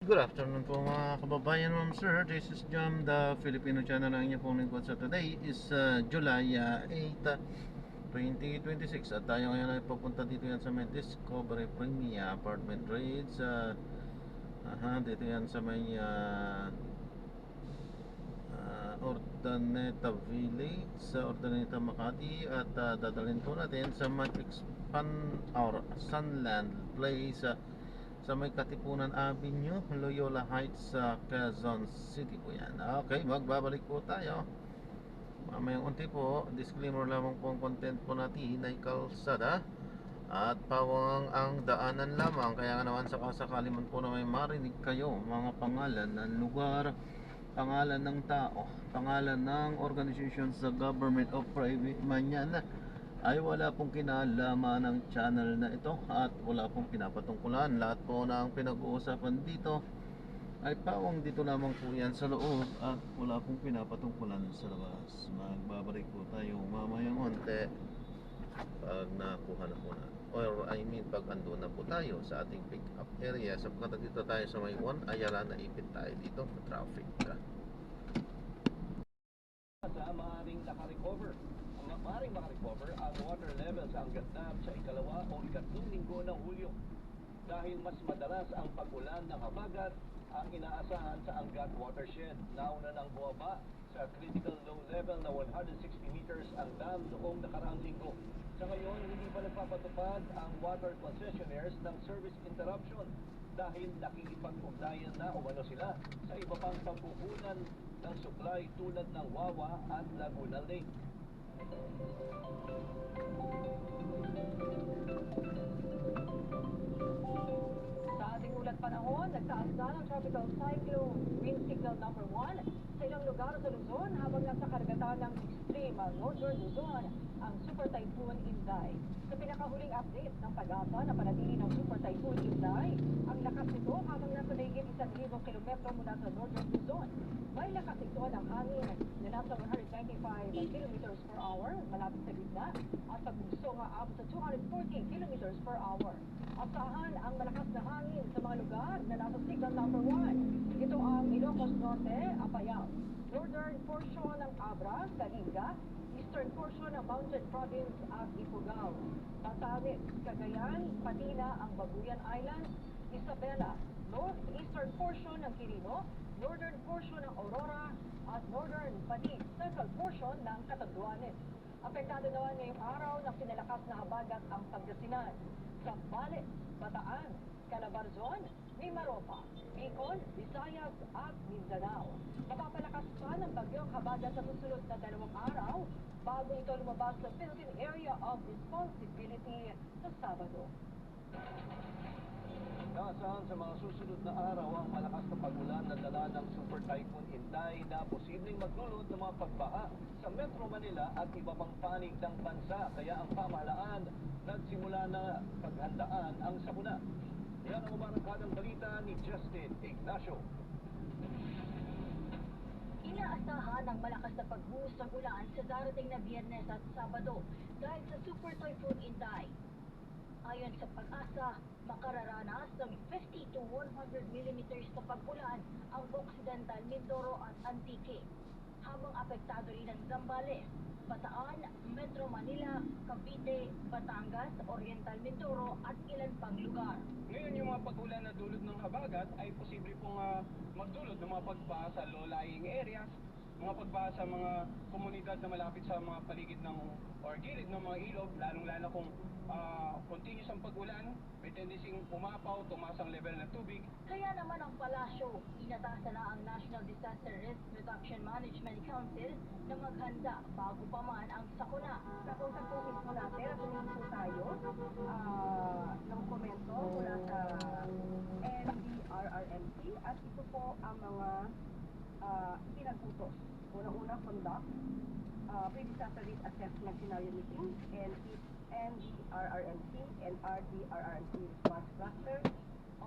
Good afternoon po mga kababayan, ma'am sir. This is Jam, the Filipino channel ng inyo pong lingkod. So today is July 8, 2026. At tayo ngayon ay pupunta dito yan sa may Discovery Premier Apartment Ridge. Dito yan sa may Urdaneta Village, sa Urdaneta Makati. At dadalhin po natin sa mag-expand or Sunland Place sa may Katipunan Avenue, Loyola Heights sa Quezon City po yan. Okay, magbabalik po tayo mamayang unti po. Disclaimer lamang po, ang content po natin ay kalsada at pawang ang daanan lamang. Kaya nga naman sakasakali man po na may marinig kayo mga pangalan ng lugar, pangalan ng tao, pangalan ng organisasyon sa government o private man yan, ay wala pong kinalaman ng channel na ito at wala pong pinapatungkulan. Lahat po ng pinag-uusapan dito ay pawang dito lamang po yan sa loob at wala pong pinapatungkulan sa labas. Magbabalik po tayo mamayang onte pag nakuha na po na, or I mean pag ando na po tayo sa ating pick up area, sapagkat dito tayo sa may 1 Ayala, naipit tayo dito sa traffic. Maaaring makarecover ang water level sa Angat-Dam sa ikalawa o ikatlong linggo ng Hulyo dahil mas madalas ang pag-ulan ng habagat ang inaasahan sa Angat watershed. Nauna nang bumaba sa critical low level na 160 meters ang dam noong nakaraang linggo. Sa ngayon, hindi pa nagpapatupad ang water concessionaires ng service interruption dahil nakikipag-ugnayan na umano sila sa iba pang pampuhunan ng supply tulad ng Wawa at Laguna Lake. Sa ating ulat panahon, nagtaas na ng tropical cyclone wind signal number 1 sa ilang lugar sa Luzon habang nasa karagatan ng extreme northern Luzon ang Super Typhoon Inday. Sa pinakahuling update ng pag-asa na panatili ng Super Typhoon Inday, ang lakas nito habang nasa mahigit 1,000 kilometro mula sa northern Luzon. May lakas ito ng hangin na nasa 195 kilometers per hour malapit sa gitna at pagbugso nga abot sa 240 kilometers per hour. Asahan ang malakas na hangin sa mga lugar na nasa signal number 1. Ito ang Ilocos Norte, Apayao, northern portion ng Abra, Kalinga, eastern portion ng Mountain Province at Ifugao, Batanes, Cagayan, Patina, ang Babuyan Islands, Isabela, northeastern portion ng Quirino, northern portion ng Aurora, at northern Banig, central portion ng Catanduanes. Apektado naman ngayong araw ng pinalakas na habagat ang Pangasinan, Zambales, Bataan, Calabarzon, Mimaropa, Bicol, Visayas at Mindanao. Mapapalakas pa ng bagyong habagat sa susunod na 2 araw bago ito lumabas sa Philippine Area of Responsibility sa Sabado. Naasahan sa mga susunod na araw ang malakas na pag-ulan na dala ng Super Typhoon Inday na posibleng maglulot ng mga pagbaha sa Metro Manila at iba pang panig ng bansa. Kaya ang pamahalaan nagsimula na paghandaan ang sakuna. Yan ang umarangkadang balita ni Justin Ignacio. Inaasahan ang malakas na pagbuhos ng ulan sa darating na Biyernes at Sabado dahil sa Super Typhoon Inday. Ayon sa pag-asa, makararanas ng 50 to 100 millimeters na pag-ulan ang Occidental Mindoro at Antique, habang apektado rin ang Zambales, Bataan, Metro Manila, Cavite, Batangas, Oriental Mindoro at ilan pang lugar. Ngayon, yung mga pag-ulan na dulot ng habagat ay posible pong magdulot ng mga pagbaha sa low-lying areas, mga pagbaha sa mga komunidad na malapit sa mga paligid ng or gilid ng mga ilog, lalong-lalo kung continuous ang pag-ulan, may tendency umapaw, tumaas ang level ng tubig. Kaya naman ang palasyo, inatasan na ang National Disaster Risk Reduction Management Council na maghanda bago pa man ang sakuna. Kapunta po mismo natin at tumingin po tayo ng komento mula sa NDRRMC at ito po ang mga pinag-utos. Una-una, conduct pre-disaster risk assessment scenario meeting and NDRRMC and RDRRMC response cluster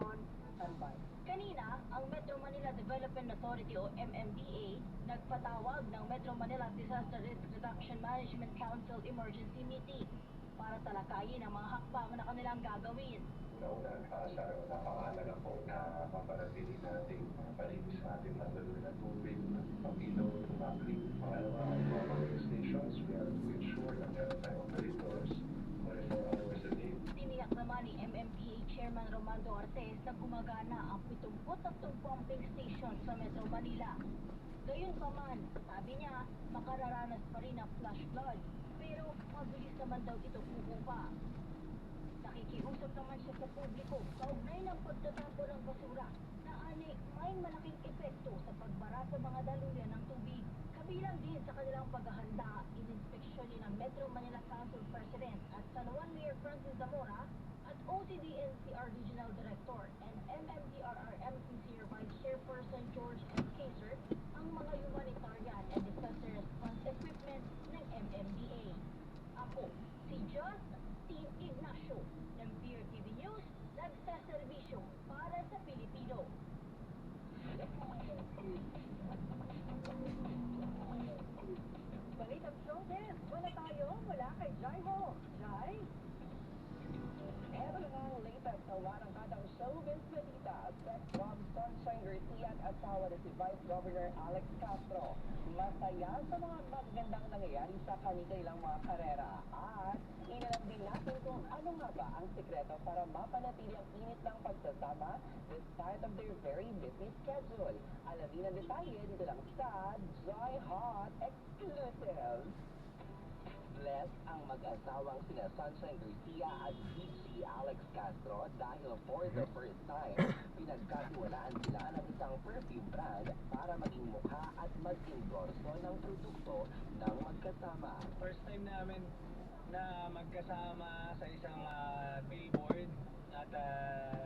on standby. Kanina, ang Metro Manila Development Authority o MMDA nagpatawag ng Metro Manila Disaster Risk Reduction Management Council Emergency Meeting para talakayin ang mga hakbang na kanilang gagawin. Sa napakahalaga po na mapanatili natin malinis natin matalon na tubig, pag-ilaw ng public. Pangalawa, ang mga pumping stations, we have to ensure na meron tayong operators 24 hours a day. Tiniyak naman ni MMDA Chairman Romando Artes na gumagana ang 73 pumping station sa Metro Manila. Gayunpaman, sabi niya, makararanas pa rin ang flash flood, pero mabilis naman daw ito kukuha. Nakikiusap naman siya sa publiko kaugnay ng pagtatapo ng basura na ani may malaking epekto sa pagbara sa mga daluyan ng tubig. Kabilang din sa kanilang paghahanda, ininspeksyon ni ng Metro Manila Council President at San Juan Mayor Francis Zamora at OCD-NCR Regional Director and MMDRRMC Senior Vice Chairperson George M. Kaiser ang mga humanitarian and disaster response equipment ng MMDA. Ako, si Just Steve Ignacio ng Beer TV News, nagsaserbisyo para sa Pilipino. Balitang showbiz, wala tayo, wala kay Jai Ho. Jai? Eto na nga ang latest na warangkadang showbiz balita. Sex bomb Sunshine Garcia at asawa na si Vice Governor Alex Castro. Masaya sa mga magandang nangyayari sa kanilang mga karera. At inalam din natin kung ano nga ba ang sekreto para mapanatili ang init ng pagsasama despite of their very busy schedule. Alamin ang detalye dito lang sa Joy Hot Exclusive. Blessed ang mag-asawang sina Sunshine Garcia at VP Alex Castro dahil for the first time, pinagkatiwalaan sila ng isang perfume brand para maging mukha at mag-endorso ng produkto ng magkasama. First time namin na magkasama sa isang billboard at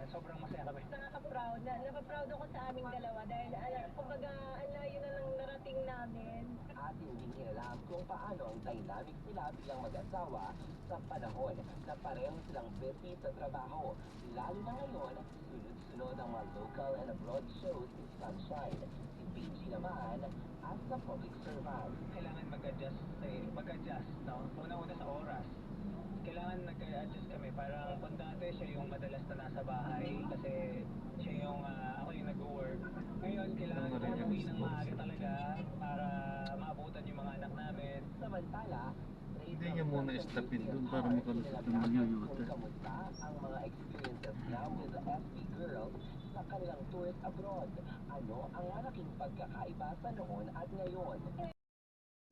sobrang masaya kami. Nakaka-proud. Napaproud ako sa aming dalawa dahil kumbaga ang layo na lang narating namin. At hindi inalam kung paano ang dynamics nila bilang mag-asawa sa panahon na pareho silang busy sa trabaho. Lalo na ngayon, sunod-sunod ang mga local and abroad shows ni Sunshine. Si PG naman as a public servant. Kailangan mag-adjust, no? Una-una sa oras. Kailangan nag-adjust kami. Parang kung dati siya yung madalas na nasa bahay kasi siya yung, ako yung nag-work. Ngayon, kailangan ko gawin ng maaga talaga para maabutan yung mga anak namin. Samantala, Hindi niya muna istapin dun para makalusot ng magyuyuta. Kamusta ang mga experiences niya with the FB Girls sa kanilang tours abroad? Ano ang malaking pagkakaiba sa noon at ngayon?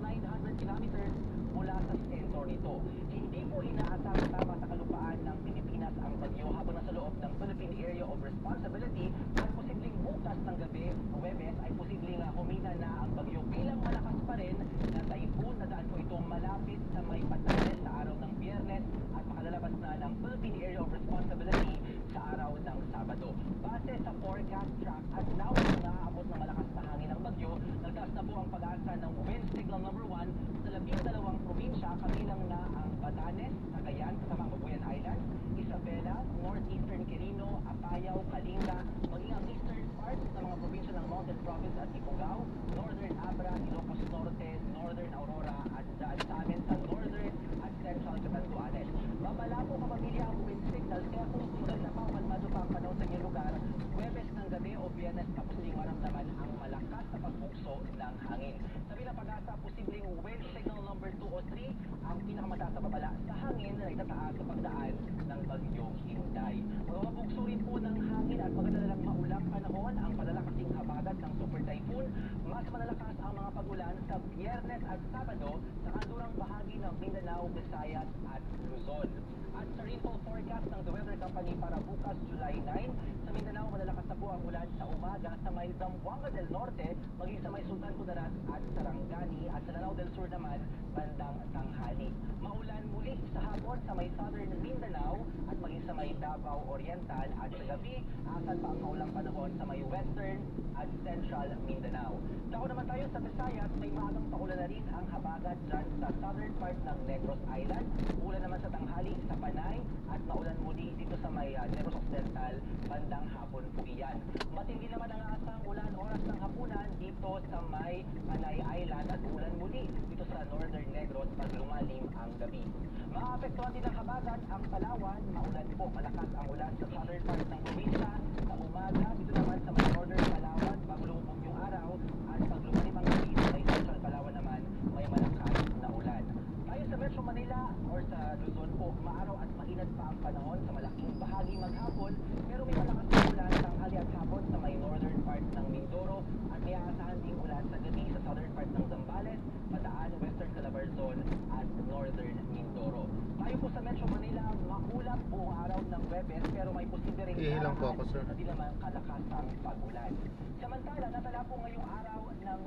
900 kilometers mula sa sentro nito. Hindi po inaasang tama sa kalupaan ng Pilipinas ang bagyo habang nasa loob ng Philippine Area of Responsibility at posibleng bukas ng gabi, Huwebes, ay posibleng humina na ang bagyo bilang malakas pa rin na typhoon na daan po ito malapit sa may Batanes sa araw ng Biyernes at makalalabas na ng Philippine Area of Responsibility sa araw ng Sabado. Base sa forecast track at now na aabot ng malakas na hangin ng bagyo, nagtaas na po ang pag-asa ng wind signal number 1 sa 12 probinsya kabilang na ang Batanes, Cagayan, kasama ang Babuyan Islands, Isabela, Northeastern Quirino, Apayao, Kalinga, maging ang eastern parts ng mga probinsya ng Mountain Province at Ifugao, Northern Abra, Ilocos Norte, Northern Aurora at daan sa amin sa Northern at Central Catanduanes. Babala po kapamilya ang wind signal kaya kung tuloy na pa kalmado pa ang panahon sa inyong lugar, Huwebes ng gabi o Biyernes posibleng maramdaman ang malakas na pagbukso ng hangin. Sabi ng pag-asa, posibleng wind signal number 2 o 3 ang pinakamataas na babala sa hangin na itataas sa pagdaan ng bagyong Hinday. Magpapabugso rin po ng hangin at magdadalang maulap panahon ang palalakasing habagat ng super typhoon. Mas malalakas ang mga pag-ulan sa Biyernes at Sabado sa kanlurang bahagi ng Mindanao, Visayas at Luzon. At sa rainfall forecast ng The Weather Company para bukas July 9, sa Mindanao malalakas na po ang ulan sa umaga sa may Zamboanga del Norte, maging sa may Sultan Kudarat at Sarangani at sa Lanao del Sur naman bandang tanghali. Maulan muli sa hapon sa may Southern Mindanao at maging sa may Davao Oriental at sa gabi asan pa ang maulang panahon sa may Western at Central Mindanao. Dako naman tayo sa Visayas, may maagang paulan na rin ang habagat dyan sa southern part ng Negros Island. Ulan naman sa tanghali sa Panay at maulan muli dito sa may Negros Occidental bandang hapon po iyan. Matindi naman ang asang ulan oras ng hapunan dito sa may Panay Island at ulan muli dito sa sa Northern Negros pag lumalim ang gabi. Maapektuhan din ng habagat ang Palawan, maulan po, malakas ang ulan sa southern part ng probinsya. Sa umaga, dito naman sa mga northern Palawan, bago lumubog yung araw, at pag lumalim ang gabi sa may central Palawan naman, may malakas na ulan. Tayo sa Metro Manila or sa Luzon po, maaraw at mainit pa ang panahon sa malaking bahagi maghapon, pero may malakas na ulan tanghali at hapon sa may northern part ng Mindoro at may aasahan ding ulan sa gabi sa southern part ng Zambales, Bataan, Western Calabarzon at northern Mindoro. Tayo po sa Metro Manila, maulap buong araw ng Webes pero may posible ring Ihilang po ako, sir. na di naman kalakasang pag-ulan. Samantala, natala po ngayong araw ng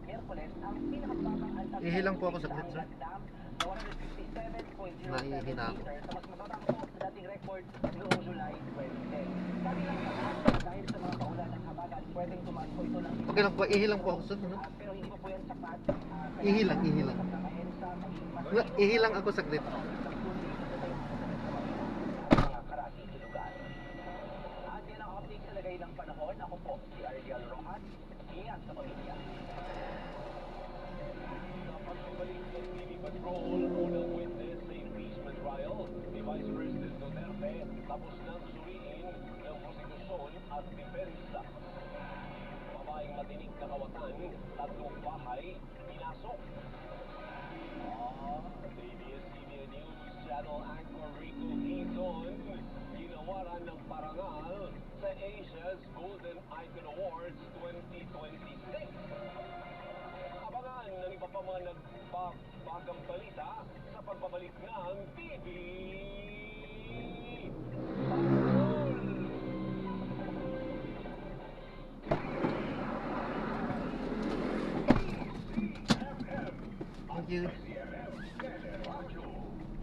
Miyerkules ang pinakababang antas Ihilang po ako saglit, sir. na 157.07 Naihina ako. meters sa mas mababang po sa dating record noong July 2010. Sabi lang sa dahil sa mga paulan at habagat, pwedeng tumaas po ito ng Okay lang po, ihilang po ako, sir. Ano? pero hindi po yan sapat. Ihilang. Ihilang ako saglit. At yan ang update sa lagay ng panahon. Ako po, si Ariel Rojas. Ingat sa pamilya. Sa pagbabalik ng TV Patrol, unang witness sa impeachment trial ni Vice President Duterte tapos nang suriin ng prosekusyon at depensa. Babaeng matinig na kawatan, tatlong bahay, pinasok. ABS-CBN News Channel Anchor Rico Quezon, ginawaran ng parangal sa Asia's Golden Icon Awards 2026. Abangan ng iba pa mga nagbabagang balita sa pagbabalik ng TV Patrol! Thank you.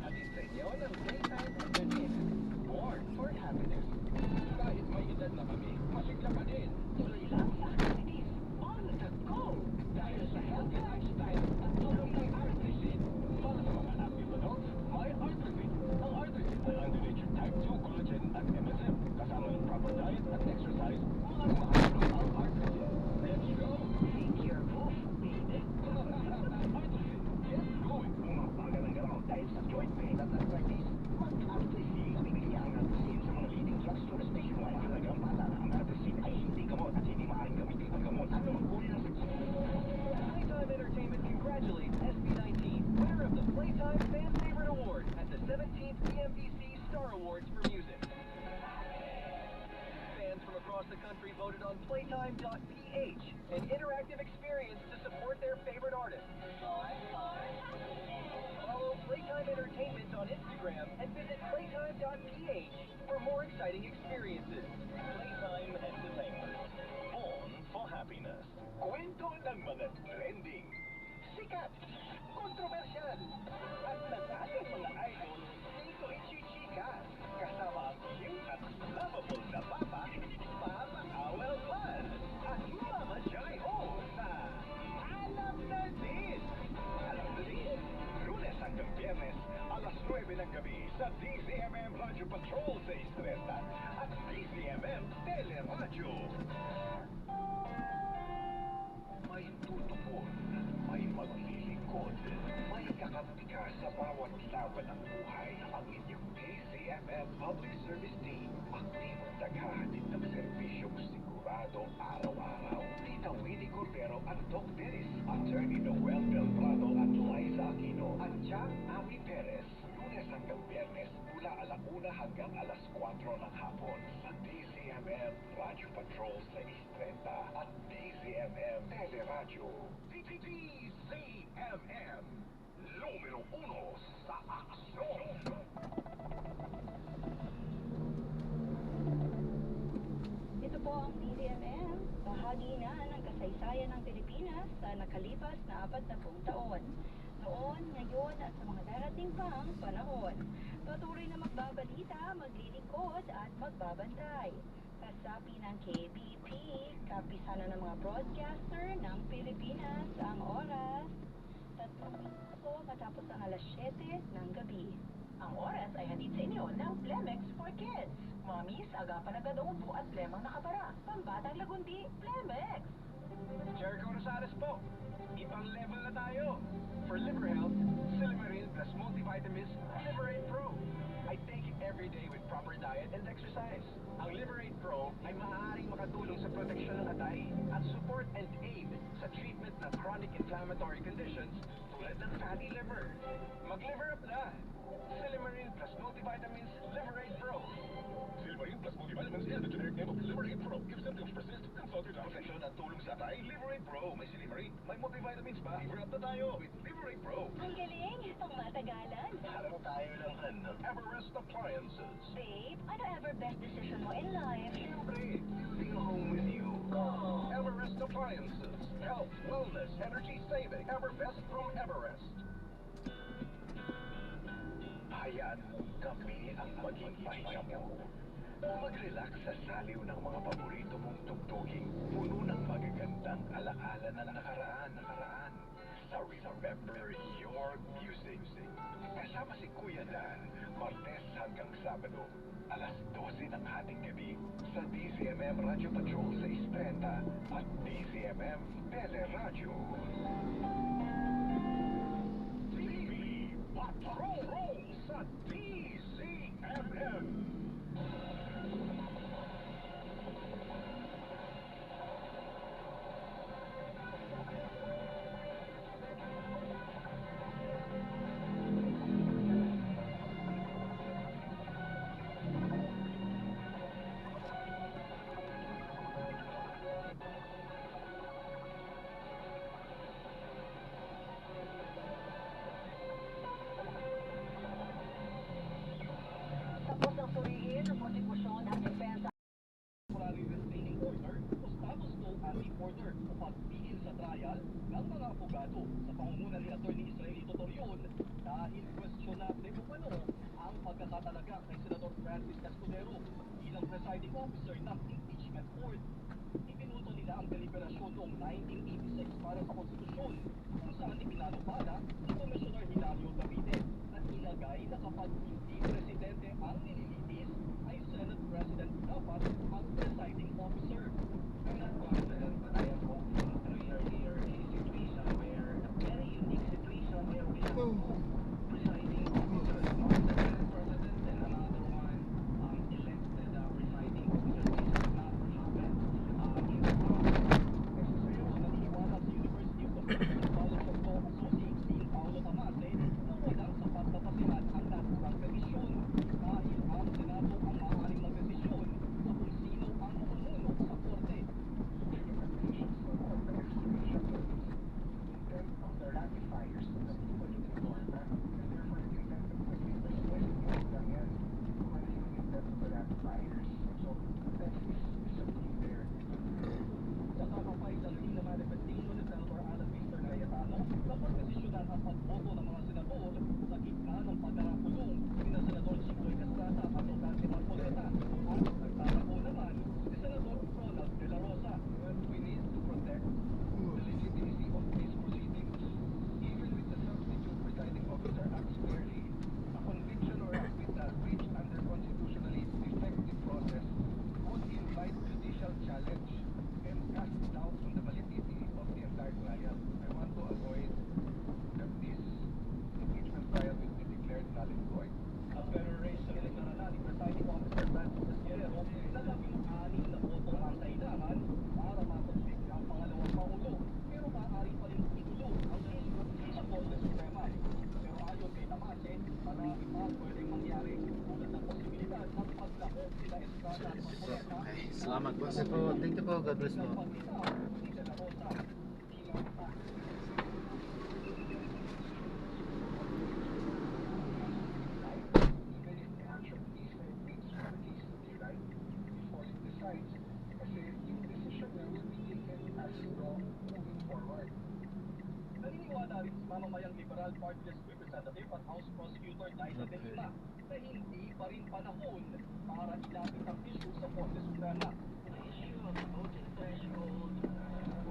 Hatid sa inyo ng Playtime Entertainment. Born for happiness. Kahit may edad na kami, masigla pa din. Tuloy lang sa activities. On the go! Dahil sa healthy lifestyle at tulong ng Artisan. Para sa mga active adults, may Artisan. Ang Artisan ay undulated type 2 collagen at MSM. Kasama ng proper diet at exercise, walang makakatulong ang Artisan. Let's go! Take your move, baby. Artisan, get going! Mga baga ng galaw dahil sa joint pain at arthritis, mag-Artisan. Bibili ang Artisan sa mga leading drugstores nationwide. Mahalagang paalala, ang Artisan ay hindi gamot at hindi maaaring gamitin ang gamot at naman uri ng sakit. Playtime Entertainment congratulates SB19, winner of the Playtime Fan Favorite Award at the 17th PMBC Star Awards for Music. Fans from across the country voted on Playtime.ph, an interactive experience to support their favorite artists. Follow Playtime Entertainment on Instagram and visit Playtime.ph for more exciting experiences. Playtime Entertainment. Born for happiness. Kwento ng mga trending, sikat, kontrobersyal, at nataling mga idol dito ichichika. Kasama ang cute at lovable na papa, Mama Awel Man, at Mama Joy Ho sa Alam na Din. Alam na Din, Lunes hanggang Biyernes, alas 9 ng gabi sa DZMM Radio Patrol 630 at DZMM Teleradyo. May tutupon, may maglilingkod, may kakampi ka sa bawat laban ng buhay. Ang inyong DZMM Public Service Team, aktibong naghahatid ng serbisyong sigurado araw-araw. Tita Winnie Cordero at Doc Perez, Attorney Noel Beltrado at Liza Aquino, at Jack Ami Perez. Lunes hanggang Biyernes, mula alauna hanggang alas 4 ng hapon sa DZMM Radio Patrol 630 at DZMM Teleradyo. DZMM, numero 1 sa aksyon. Ito po ang DZMM, bahagi na ng kasaysayan ng Pilipinas sa nakalipas na 40 taon. Noon, ngayon at sa mga darating pang panahon. Patuloy na magbabalita, maglilingkod at magbabantay. Kasapi ng KBP, kapisana ng mga broadcaster ng Pilipinas, ang oras, 3 minuto matapos ang alas 7 ng gabi. Ang oras ay hatid sa inyo ng Plemex for Kids. Mamis, agapan agad ang ubo at plemang nakabara. Pambatang lagundi, Plemex! Jericho Rosales po, ibang level na tayo. For liver health, Silimarin plus multivitamins Liverate Pro. I take it every day with proper diet and exercise. Ang Liverate Pro ay maaaring makatulong sa proteksyon ng atay at support and aid sa treatment ng chronic inflammatory conditions tulad ng fatty liver. Mag-liver up na! Silimarin plus multivitamins Liverate Pro. Silimarin plus multivitamins is the generic name of Liverate Pro. If symptoms persist, consult your doctor. Proteksyon at tulong sa atay, Liverate Pro. May Silimarin, may multivitamins pa. Liver up na tayo with Liverate Pro. Ang galing! Pang matagalan. Parang tayo lang Everest Appliances. Babe, ano ever best decision mo in life? Siyempre, building a home with you. Everest Appliances. Health, wellness, energy saving. Everbest from Everest. Hayaan mo kami ang maging pahinga mo. Mag-relax sa saliw ng mga paborito mong tugtuging puno ng magagandang alaala ng nakaraan. Sa Remember Your Music. Kasama si Kuya Dan, Martes hanggang Sabado, alas 12 ng hating gabi sa DZMM Radio Patrol sa 6:30 at DZMM Teleradyo. TV Patrol sa DZMM. Tapos ang purihin ang prosekusyon at depensa. Temporary restraining order o status quo anti-order o pagpigil sa trial ng mga abogado sa pangunguna ni Atty. Israelito Torion dahil questionable umano ang pagkakatalaga kay Senador Francis Escudero bilang presiding officer ng impeachment court. Ipinuto nila ang deliberasyon noong 1986 para sa konstitusyon kung saan ipinanupala ni Commissioner Hilario Davide at ilagay na kapag hindi presidente ang nililitis ay Senate President dapat ang presiding officer. I'm not confident, but I am hopeful to hear here a situation where, a very unique situation where we have two presiding officers, one the Senate President and another one elected presiding officer. This has not happened in the past. Pero naniniwala sa University of the Philippines College of Law Associate Dean Paulo Tamase na walang sapat na basihan ang naturang petisyon dahil ang Senado ang maaaring magdesisyon sa kung sino ang mamumuno sa korte. Sa kakapay sa Lagina Manifestation ni Senator Alan Victor Cayetano na pagdesisyonan ang pagboto ng mga senador sa gitna ng pagkakakulong ni na Senador Chicoy Estrada at Ocasio Marcoleta at nagtatako naman si Senador Ronald De La Rosa. We need to protect the legitimacy of these proceedings. Even with the substitute presiding officer acts clearly, a conviction or acquittal reached under constitutionally defective process would invite judicial challenge and cast doubt on the validity of the entire trial. I want to avoid that this impeachment trial will be declared null and void. Ang federation electoral na ni Presiding Officer Francis Escudero na 16 na boto ang kailangan para matumbik ang pangalawang pangulo pero maaari pa rin ituloy ang issue sa Korte Suprema. Pero ayon kay Tamase, marami pa pwedeng mangyari tulad ng posibilidad ng paglahok sila Estrada at Marcoleta. Okay, salamat boss. Thank you po. God bless po. Ni De La Rosa. Even if the action is makes strategies to be right before it decides, kasi yung decision na will be taken as law moving forward. Naniniwala rin sa mamamayang Liberal Party List Representative at House Prosecutor Liza De Lima na hindi pa rin panahon para ilapit ang issue sa Korte Suprema. The issue of voting threshold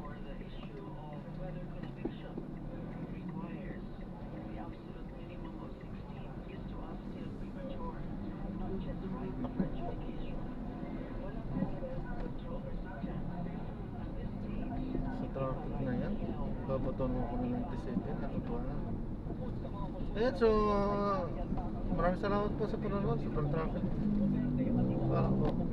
or the issue of whether conviction requires the absolute minimum of 16 is to us still premature, not just right for adjudication. Wala pa rin controversy dyan. At this stage, Sa traffic na yan. babaton mo ako ng 97, natutuwa na. Ayan, so maraming salamat po sa panonood, super traffic. Parang po.